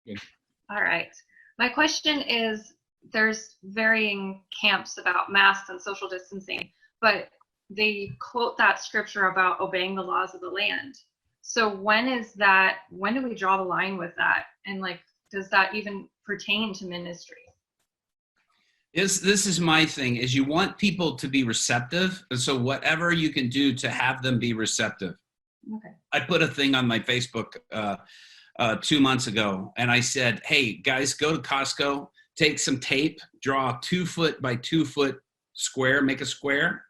Good. All right. My question is, there's varying camps about masks and social distancing, but they quote that scripture about obeying the laws of the land. So when do we draw the line with that? And like, does that even pertain to ministry? This is my thing, is you want people to be receptive. And so whatever you can do to have them be receptive. Okay. I put a thing on my Facebook 2 months ago, and I said, hey, guys, go to Costco, take some tape, draw a 2 foot by 2 foot square, make a square,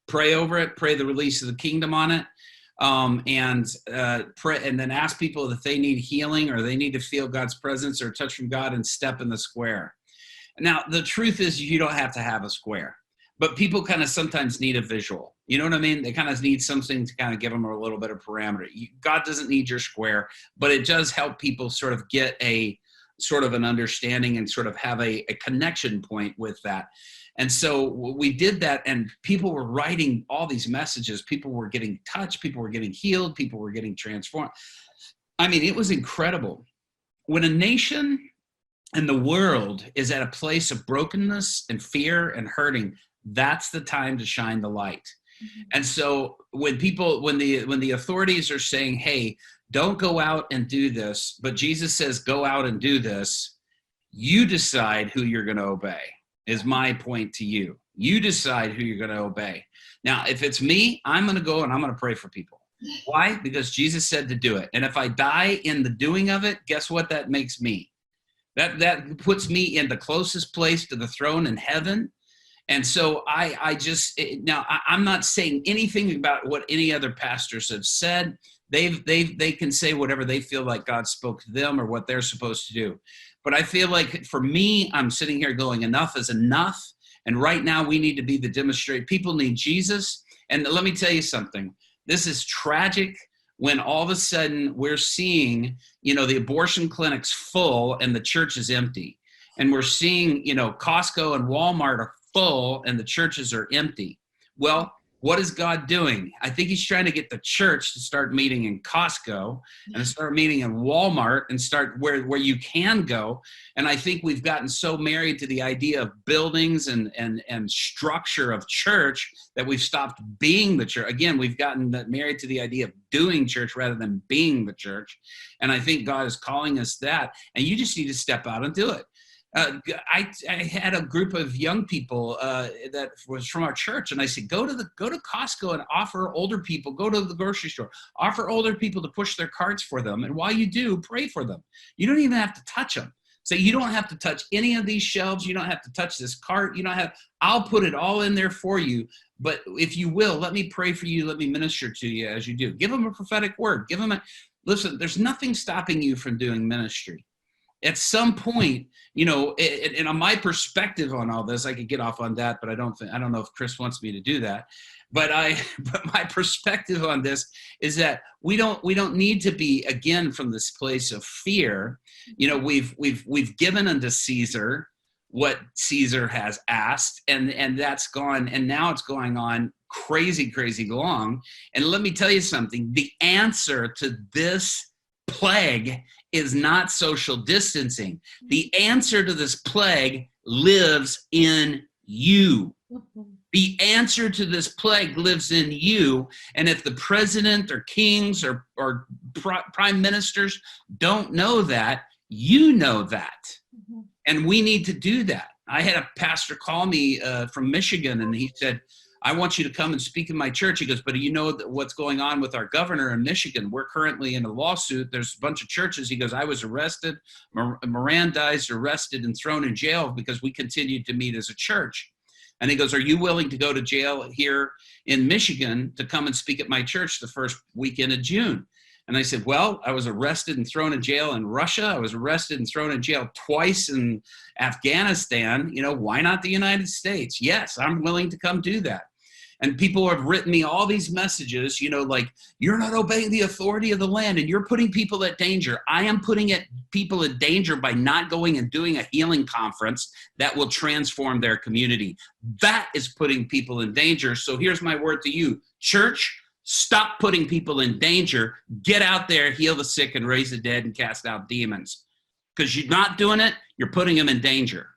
pray over it, pray the release of the kingdom on it, and pray, and then ask people if they need healing or they need to feel God's presence or touch from God, and step in the square. Now, the truth is you don't have to have a square, but people kind of sometimes need a visual. You know what I mean? They kind of need something to kind of give them a little bit of parameter. God doesn't need your square, but it does help people sort of get a sort of an understanding and sort of have a connection point with that. And so we did that, and people were writing all these messages. People were getting touched. People were getting healed. People were getting transformed. I mean, it was incredible. When a nation and the world is at a place of brokenness and fear and hurting, that's the time to shine the light. Mm-hmm. And so when the authorities are saying, hey, don't go out and do this, but Jesus says, go out and do this, you decide who you're going to obey, is my point to you. You decide who you're going to obey. Now, if it's me, I'm going to go and I'm going to pray for people. Why? Because Jesus said to do it. And if I die in the doing of it, guess what that makes me? That puts me in the closest place to the throne in heaven. And so I'm not saying anything about what any other pastors have said. They can say whatever they feel like God spoke to them or what they're supposed to do. But I feel like for me, I'm sitting here going, enough is enough. And right now we need to be the demonstrate. People need Jesus. And let me tell you something. This is tragic. When all of a sudden we're seeing, the abortion clinics full and the church is empty. And we're seeing, Costco and Walmart are full and the churches are empty. Well, what is God doing? I think he's trying to get the church to start meeting in Costco and start meeting in Walmart and start where you can go. And I think we've gotten so married to the idea of buildings and structure of church that we've stopped being the church. Again, we've gotten married to the idea of doing church rather than being the church. And I think God is calling us that. And you just need to step out and do it. I had a group of young people that was from our church, and I said, go to Costco and offer older people, go to the grocery store, offer older people to push their carts for them. And while you do, pray for them. You don't even have to touch them. So you don't have to touch any of these shelves. You don't have to touch this cart. I'll put it all in there for you. But if you will, let me pray for you. Let me minister to you as you do. Give them a prophetic word. Listen, there's nothing stopping you from doing ministry. At some point, and on my perspective on all this, I could get off on that, but I don't know if Chris wants me to do that. But my perspective on this is that we don't need to be, again, from this place of fear. We've given unto Caesar what Caesar has asked, and that's gone, and now it's going on crazy long. And let me tell you something, the answer to this plague is not social distancing. The answer to this plague lives in you. The answer to this plague lives in you. And if the president or kings or prime ministers don't know that, you know that. And we need to do that. I had a pastor call me from Michigan, and he said, I want you to come and speak in my church. He goes, but you know what's going on with our governor in Michigan? We're currently in a lawsuit. There's a bunch of churches. He goes, I was arrested, Mirandized, arrested, and thrown in jail because we continued to meet as a church. And he goes, are you willing to go to jail here in Michigan to come and speak at my church the first weekend of June? And I said, well, I was arrested and thrown in jail in Russia. I was arrested and thrown in jail twice in Afghanistan. Why not the United States? Yes, I'm willing to come do that. And people have written me all these messages, like, you're not obeying the authority of the land and you're putting people at danger. I am putting people at danger by not going and doing a healing conference that will transform their community. That is putting people in danger. So here's my word to you, church, stop putting people in danger. Get out there, heal the sick and raise the dead and cast out demons. Because you're not doing it, you're putting them in danger.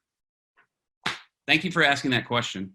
Thank you for asking that question.